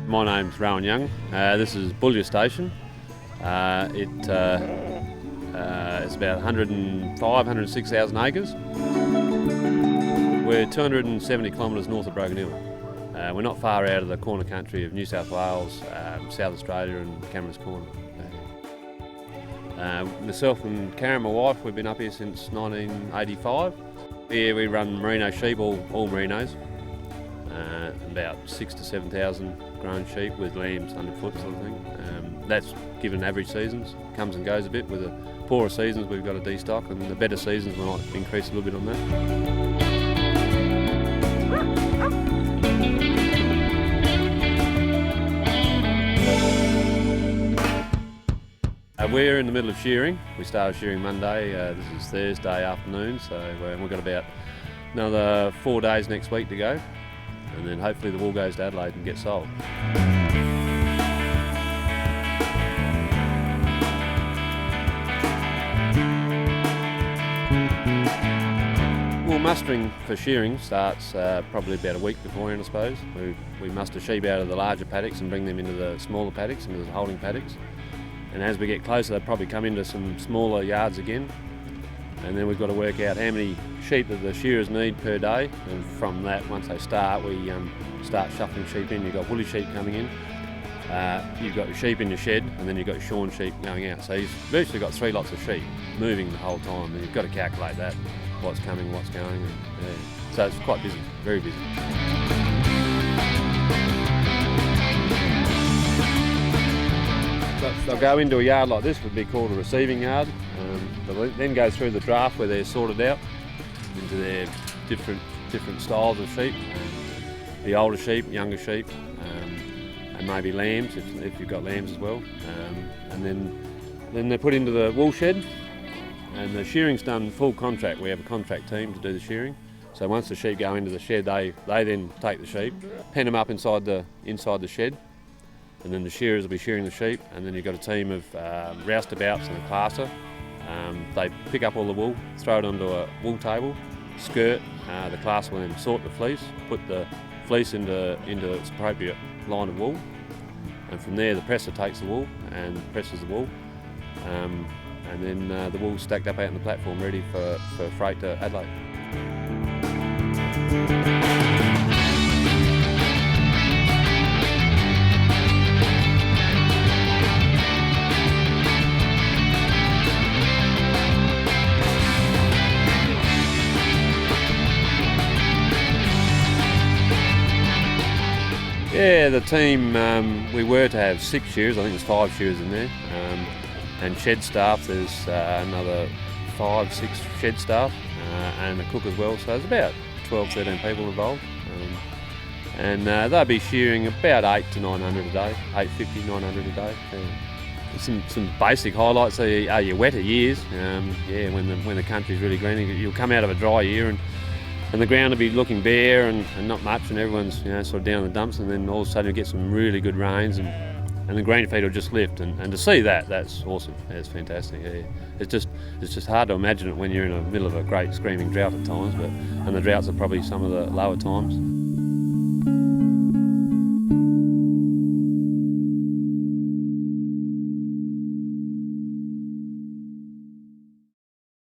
My name's R.M.Williams. This is Boullia station. It's about 106,000 acres. We're 270 kilometres north of Broken Hill. We're not far out of the corner country of New South Wales, South Australia and Cameron's Corner. Myself and Karen, my wife, we've been up here since 1985. Here we run merino sheep, all merinos. About 6,000 to 7,000 grown sheep with lambs underfoot sort of thing. That's given average seasons, comes and goes a bit. With the poorer seasons we've got to destock, and the better seasons we might increase a little bit on that. We're in the middle of shearing. We started shearing Monday. This is Thursday afternoon, so we've got about another 4 days next week to go, and then hopefully the wool goes to Adelaide and gets sold. Wool mustering for shearing starts probably about a week beforehand, I suppose. We muster sheep out of the larger paddocks and bring them into the smaller paddocks, into the holding paddocks. And as we get closer, they'll probably come into some smaller yards again. And then we've got to work out how many sheep that the shearers need per day. And from that, once they start, we start shuffling sheep in. You've got woolly sheep coming in, you've got your sheep in your shed, and then you've got your shorn sheep going out. So you've virtually got 3 lots of sheep moving the whole time. And you've got to calculate that, what's coming, what's going. And, yeah. So it's quite busy, very busy. They'll go into a yard like this, would be called a receiving yard. They'll then go through the draft where they're sorted out into their different styles of sheep. The older sheep, younger sheep, and maybe lambs if you've got lambs as well. And then they're put into the wool shed, and the shearing's done full contract. We have a contract team to do the shearing. So once the sheep go into the shed, they then take the sheep, pen them up inside the shed. And then the shearers will be shearing the sheep, and then you've got a team of roustabouts and a classer. They pick up all the wool, throw it onto a wool table, skirt. The classer will then sort the fleece, put the fleece into its appropriate line of wool, and from there the presser takes the wool and presses the wool, and then the wool's stacked up out on the platform ready for freight to Adelaide. Yeah, the team, we were to have 6 shearers. I think there's 5 shearers in there, and shed staff, there's another 5, 6 shed staff, and a cook as well, so there's about 12, 13 people involved. And they'll be shearing about 800 to 900 a day, 850, 900 a day. Some basic highlights are your wetter years. When the country's really green, you'll come out of a dry year and the ground will be looking bare and not much, and everyone's sort of down in the dumps, and then all of a sudden you get some really good rains and the green feed will just lift, and to see that's awesome. It's fantastic. Yeah. It's just hard to imagine it when you're in the middle of a great screaming drought at times, and the droughts are probably some of the lower times.